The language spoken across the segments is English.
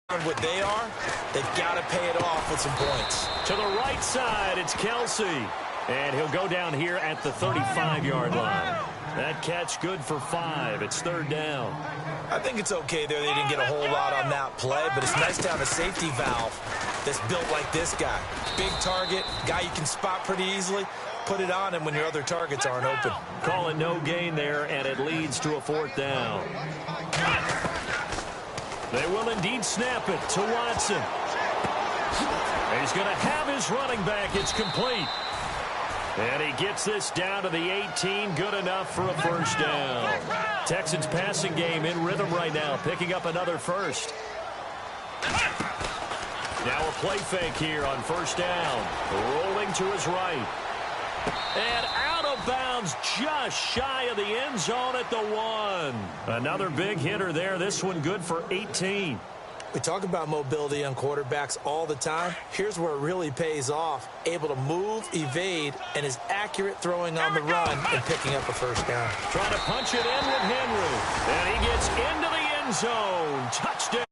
what they are, they've got to pay it off with some points. To the right side, it's Kelsey. And he'll go down here at the 35-yard line. That catch good for 5. It's third down. I think it's okay there. They didn't get a whole lot on that play, but it's nice to have a safety valve that's built like this guy. Big target, guy you can spot pretty easily. Put it on him when your other targets aren't open. Call it no gain there, and it leads to a fourth down. They will indeed snap it to Watson. He's going to have his running back. It's complete. And he gets this down to the 18, good enough for a first down. Texans passing game in rhythm right now, picking up another first. Now a play fake here on first down. Rolling to his right. And out of bounds just shy of the end zone at the 1. Another big hitter there. This one good for 18. We talk about mobility on quarterbacks all the time. Here's where it really pays off. Able to move, evade, and is accurate throwing on the run and picking up a first down. Trying to punch it in with Henry. And he gets into the end zone. Touchdown.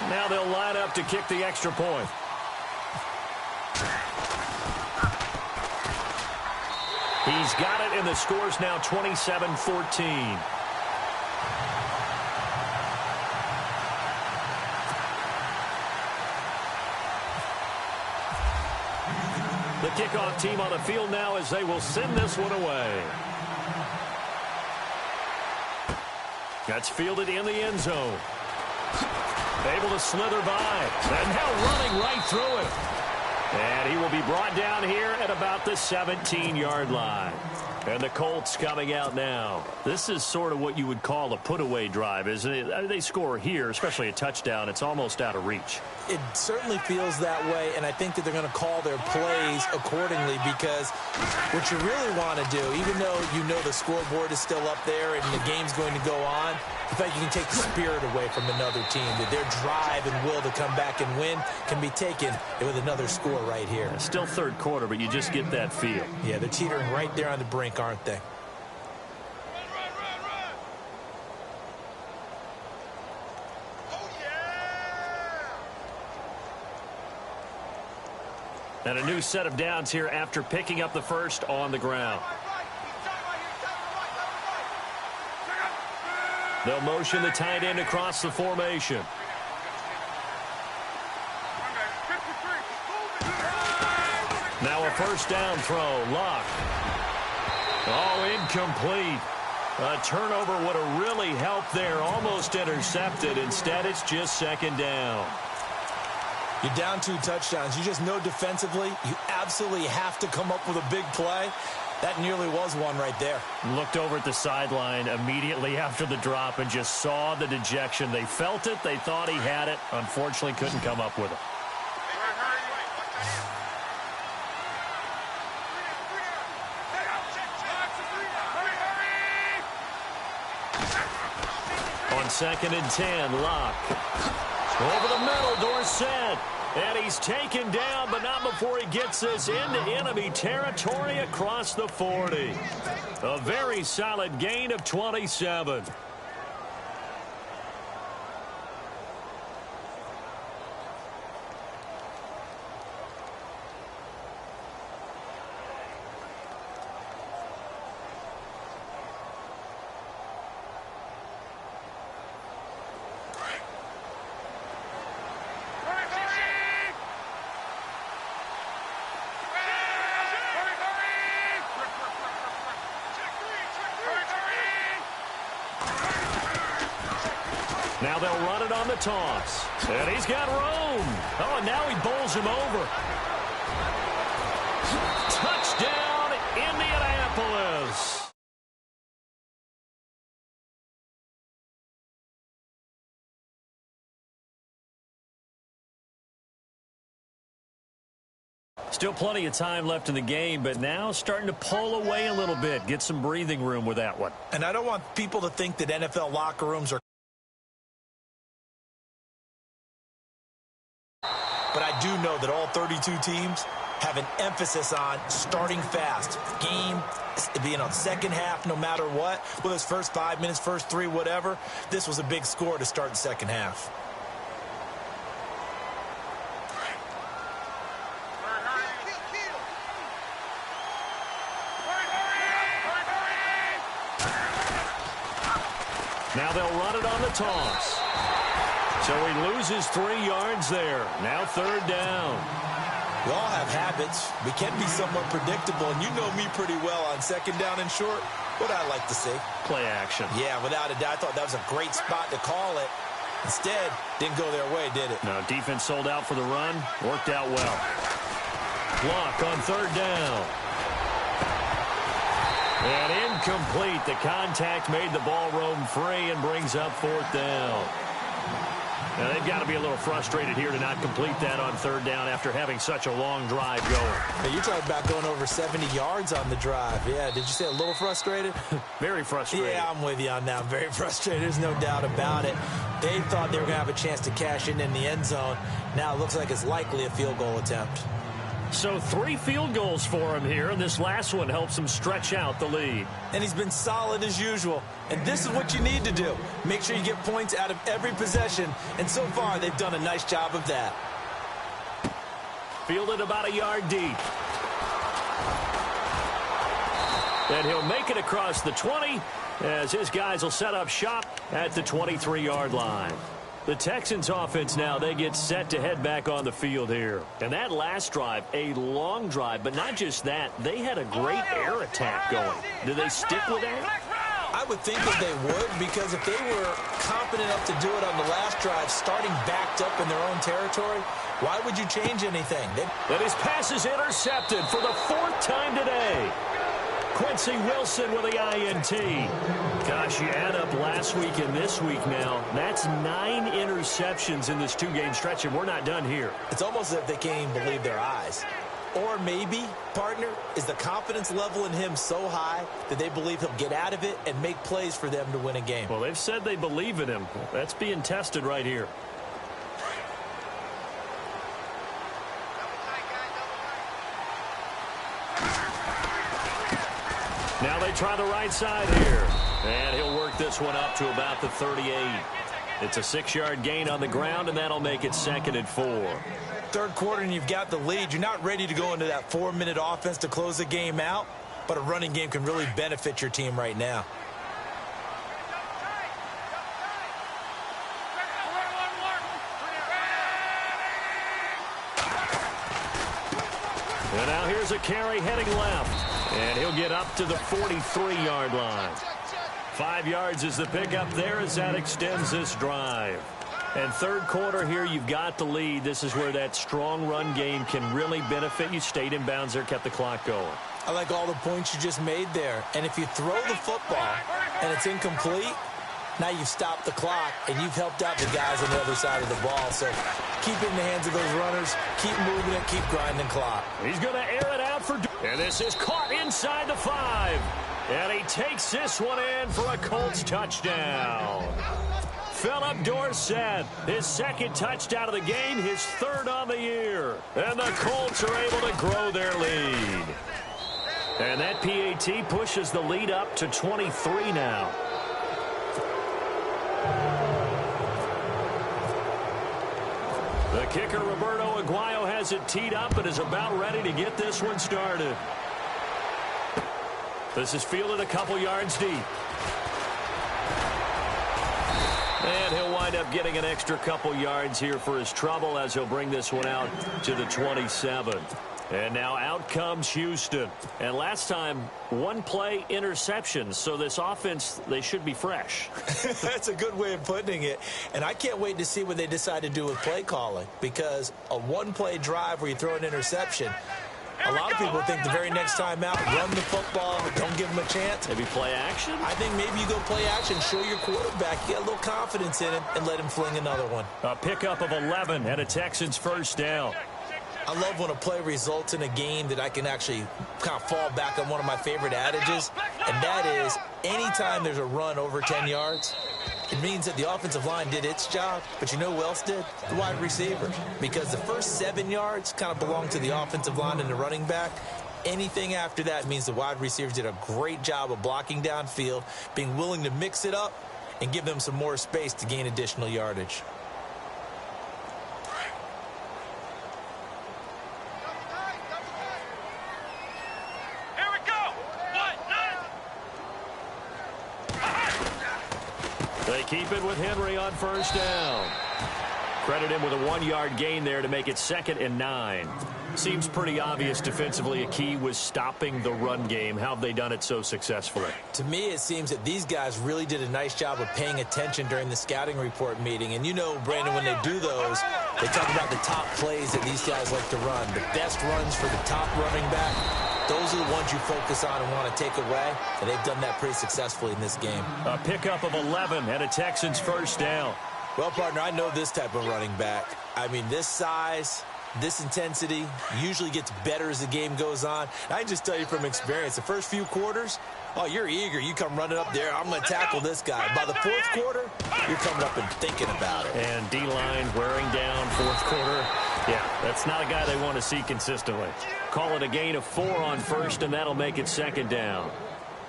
Now they'll line up to kick the extra point. He's got it, and the score's now 27-14. The kickoff team on the field now as they will send this one away. That's fielded in the end zone. Able to slither by. And now running right through it. And he will be brought down here at about the 17-yard line. And the Colts coming out now. This is sort of what you would call a put-away drive, isn't it? They score here, especially a touchdown. It's almost out of reach. It certainly feels that way, and I think that they're going to call their plays accordingly because what you really want to do, even though you know the scoreboard is still up there and the game's going to go on, in fact, you can take the spirit away from another team. That their drive and will to come back and win can be taken with another score right here. Still third quarter, but you just get that feel. Yeah, they're teetering right there on the brink, aren't they? And a new set of downs here after picking up the first on the ground. They'll motion the tight end across the formation. Now a first down throw. Luck. Oh, incomplete. A turnover would have really helped there. Almost intercepted. Instead, it's just second down. You're down 2 touchdowns. You just know defensively you absolutely have to come up with a big play. That nearly was one right there. Looked over at the sideline immediately after the drop and just saw the dejection. They felt it. They thought he had it. Unfortunately, couldn't come up with it. On 2nd and 10, Locke. Over the middle, Dorsett. And he's taken down, but not before he gets this into enemy territory across the 40. A very solid gain of 27. Now they'll run it on the toss. And he's got room. Oh, and now he bowls him over. Touchdown, Indianapolis. Still plenty of time left in the game, but now starting to pull away a little bit. Get some breathing room with that one. And I don't want people to think that NFL locker rooms are but I do know that all 32 teams have an emphasis on starting fast. Game, second half, no matter what. Whether it's first 5 minutes, first 3, whatever. This was a big score to start the second half. Now they'll run it on the toss. So he loses 3 yards there. Now third down. We all have habits. We can be somewhat predictable, and you know me pretty well on second down and short. What I like to see. Play action. Yeah, without a doubt. I thought that was a great spot to call it. Instead, didn't go their way, did it? No, defense sold out for the run. Worked out well. Block on third down. And incomplete. The contact made the ball roam free and brings up fourth down. Now, they've got to be a little frustrated here to not complete that on third down after having such a long drive going. Now, you're talking about going over 70 yards on the drive. Yeah, did you say a little frustrated? Very frustrated. Yeah, I'm with you on that. Very frustrated. There's no doubt about it. They thought they were going to have a chance to cash in the end zone. Now it looks like it's likely a field goal attempt. So 3 field goals for him here, and this last one helps him stretch out the lead. And he's been solid as usual. And this is what you need to do. Make sure you get points out of every possession. And so far, they've done a nice job of that. Fielded about a yard deep. And he'll make it across the 20 as his guys will set up shop at the 23-yard line. The Texans offense now, they get set to head back on the field here. And that last drive, a long drive, but not just that. They had a great air attack going. Do they stick with that? I would think that they would, because if they were confident enough to do it on the last drive, starting backed up in their own territory, why would you change anything? But his pass is intercepted for the 4th time today. Quincy Wilson with the INT. Gosh, you add up last week and this week now. That's 9 interceptions in this 2-game stretch, and we're not done here. It's almost as if they can't even believe their eyes. Or maybe, partner, is the confidence level in him so high that they believe he'll get out of it and make plays for them to win a game. Well, they've said they believe in him. That's being tested right here. Now they try the right side here. And he'll work this one up to about the 38. It's a 6-yard gain on the ground, and that'll make it 2nd and 4. Third quarter, and you've got the lead. You're not ready to go into that 4-minute offense to close the game out, but a running game can really benefit your team right now. And now here's a carry heading left. And he'll get up to the 43-yard line. 5 yards is the pickup there as that extends this drive. And third quarter here, you've got the lead. This is where that strong run game can really benefit you. Stayed in bounds there, kept the clock going. I like all the points you just made there. And if you throw the football and it's incomplete, now you've stopped the clock and you've helped out the guys on the other side of the ball. So keep it in the hands of those runners. Keep moving it. Keep grinding clock. He's going to air it out for... And this is caught inside the 5. And he takes this one in for a Colts touchdown. Philip Dorsett, his 2nd touchdown of the game, his 3rd on the year. And the Colts are able to grow their lead. And that PAT pushes the lead up to 23 now. The kicker, Roberto Aguayo, has it teed up and is about ready to get this one started. This is fielded a couple yards deep. And he'll wind up getting an extra couple yards here for his trouble as he'll bring this one out to the 27. And now out comes Houston. And last time, 1-play interceptions. So this offense, they should be fresh. That's a good way of putting it. And I can't wait to see what they decide to do with play calling. Because a 1-play drive where you throw an interception, a lot of people think the very next time out, run the football, don't give them a chance. Maybe play action? I think maybe you go play action, show your quarterback, get a little confidence in him, and let him fling another one. A pickup of 11 and a Texans first down. I love when a play results in a game that I can actually kind of fall back on one of my favorite adages, and that is anytime there's a run over 10 yards, It means that the offensive line did its job, but you know who else did? The wide receivers. Because the first 7 yards kind of belong to the offensive line and the running back. Anything after that means the wide receivers did a great job of blocking downfield, being willing to mix it up, and give them some more space to gain additional yardage. Here we go! They keep it with Henry on first down. Credit him with a 1-yard gain there to make it 2nd and 9. Seems pretty obvious defensively a key was stopping the run game. How have they done it so successfully? To me, it seems that these guys really did a nice job of paying attention during the scouting report meeting. And you know, Brandon, when they do those, they talk about the top plays that these guys like to run. The best runs for the top running back, those are the ones you focus on and want to take away. And they've done that pretty successfully in this game. A pickup of 11 and a Texans first down. Well, partner, I know this type of running back. I mean, this size, this intensity usually gets better as the game goes on. And I can just tell you from experience, the first few quarters, oh, you're eager. You come running up there, I'm going to tackle this guy. By the fourth quarter, you're coming up and thinking about it. And D-line wearing down fourth quarter. Yeah, that's not a guy they want to see consistently. Call it a gain of 4 on first, and that'll make it 2nd down.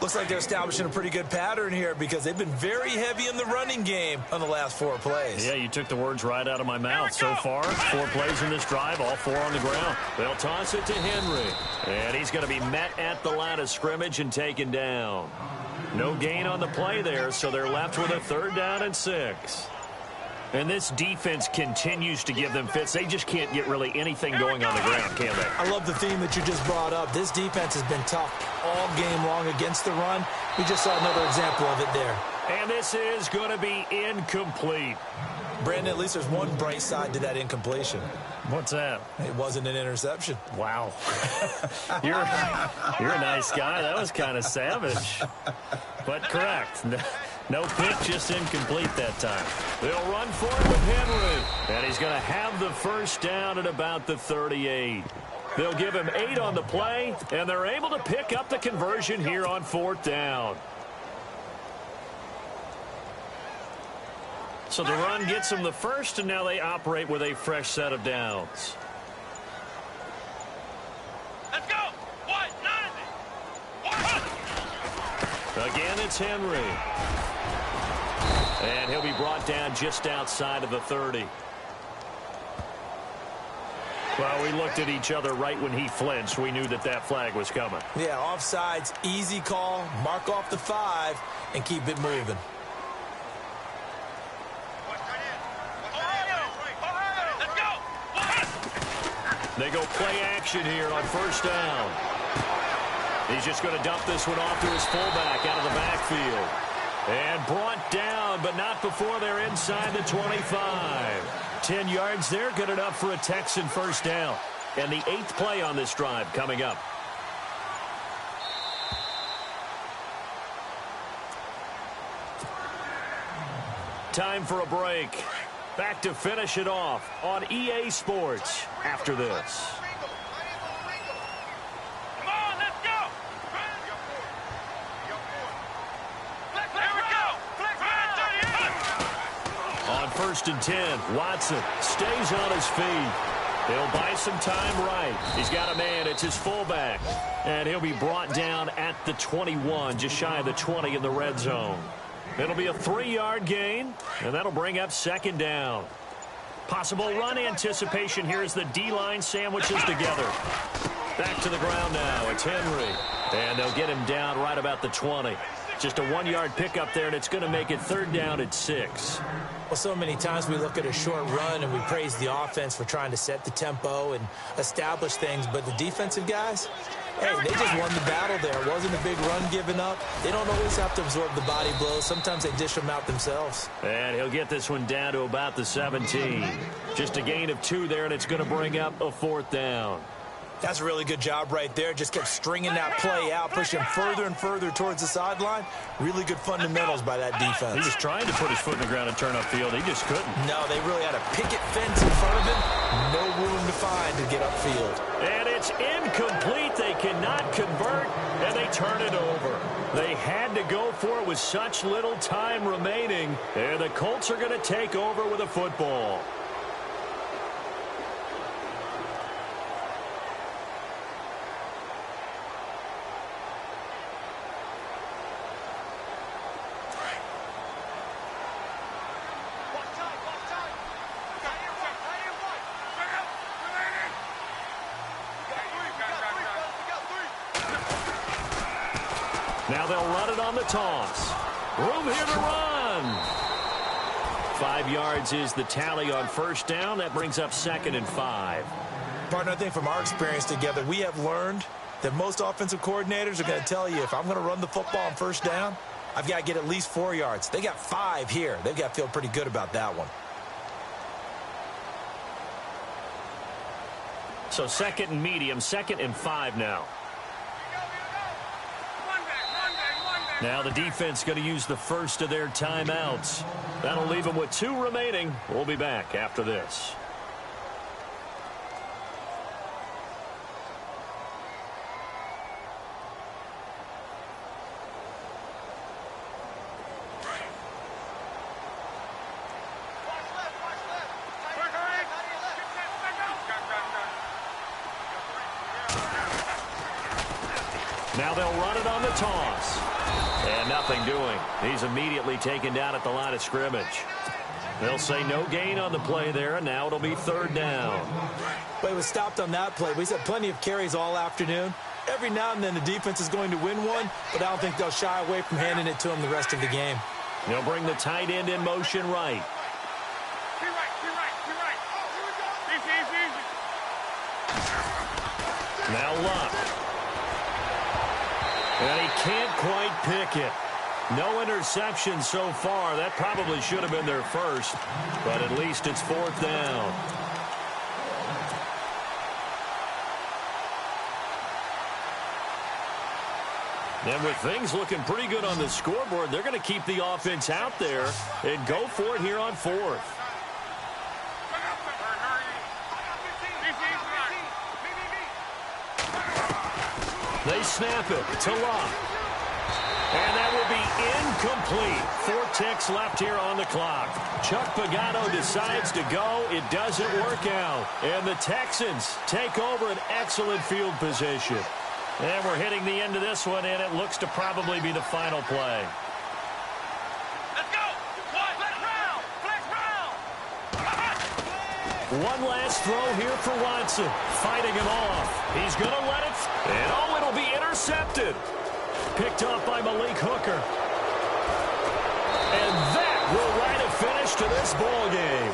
Looks like they're establishing a pretty good pattern here because they've been very heavy in the running game on the last 4 plays. Yeah, you took the words right out of my mouth. So far, 4 plays in this drive, all 4 on the ground. They'll toss it to Henry. And he's going to be met at the line of scrimmage and taken down. No gain on the play there, so they're left with a 3rd down and 6. And this defense continues to give them fits. They just can't get really anything going on the ground, can they? I love the theme that you just brought up. This defense has been tough all game long against the run. We just saw another example of it there. And this is going to be incomplete. Brandon, at least there's one bright side to that incompletion. What's that? It wasn't an interception. Wow. You're a nice guy. That was kind of savage. But correct. No pick, just incomplete that time. They'll run for it with Henry. And he's going to have the first down at about the 38. They'll give him 8 on the play, and they're able to pick up the conversion here on 4th down. So the run gets them the first, and now they operate with a fresh set of downs. Let's go! Again, it's Henry. And he'll be brought down just outside of the 30. Well, we looked at each other right when he flinched. We knew that that flag was coming. Yeah, offsides, easy call, mark off the 5, and keep it moving. They go play action here on first down. He's just going to dump this one off to his fullback out of the backfield. And brought down, but not before they're inside the 25. 10 yards there, good enough for a Texan first down. And the 8th play on this drive coming up. Time for a break. Back to finish it off on EA Sports after this. Come on, let's go! On 1st and 10, Watson stays on his feet. He'll buy some time right. He's got a man. It's his fullback. And he'll be brought down at the 21, just shy of the 20 in the red zone. It'll be a 3-yard gain, and that'll bring up 2nd down. Possible run anticipation here as the D-line sandwiches together. Back to the ground now. It's Henry. And they'll get him down right about the 20. Just a 1-yard pickup there, and it's going to make it 3rd down at 6. Well, so many times we look at a short run and we praise the offense for trying to set the tempo and establish things, but the defensive guys, hey, they just won the battle there. It wasn't a big run given up. They don't always have to absorb the body blows. Sometimes they dish them out themselves. And he'll get this one down to about the 17. Just a gain of 2 there, and it's going to bring up a 4th down. That's a really good job right there. Just kept stringing that play out, pushing further and further towards the sideline. Really good fundamentals by that defense. He was trying to put his foot in the ground and turn upfield. He just couldn't. No, they really had a picket fence in front of him. No room to find to get upfield. And it's incomplete. They cannot convert, and they turn it over. They had to go for it with such little time remaining, and the Colts are going to take over with a football. Now they'll run it on the toss. Room here to run. 5 yards is the tally on first down. That brings up 2nd and 5. Partner, I think from our experience together, we have learned that most offensive coordinators are going to tell you, if I'm going to run the football on first down, I've got to get at least 4 yards. They got 5 here. They've got to feel pretty good about that one. So 2nd and medium, 2nd and 5 now. Now the defense going to use the first of their timeouts. That'll leave them with 2 remaining. We'll be back after this. Now they'll run it on the toss. And nothing doing. He's immediately taken down at the line of scrimmage. They'll say no gain on the play there, and now it'll be 3rd down. But it was stopped on that play. He's had plenty of carries all afternoon. Every now and then the defense is going to win one, but I don't think they'll shy away from handing it to him the rest of the game. They'll bring the tight end in motion right. Now Luck. And he can't quite pick it. No interception so far. That probably should have been their first, but at least it's 4th down. And with things looking pretty good on the scoreboard, they're going to keep the offense out there and go for it here on 4th. They snap it to Luck. And that will be incomplete. 4 ticks left here on the clock. Chuck Pagano decides to go. It doesn't work out. And the Texans take over an excellent field position. And we're hitting the end of this one, and it looks to probably be the final play. Let's go! Flex round! Flex round! One last throw here for Watson. Fighting him off. He's going to let it. And oh, it'll be intercepted. Picked off by Malik Hooker. And that will write a finish to this ball game.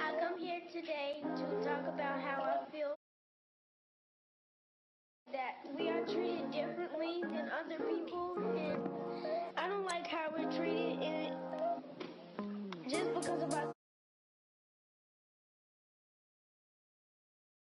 I come here today to talk about how I feel that we are treated differently than other people, and I don't like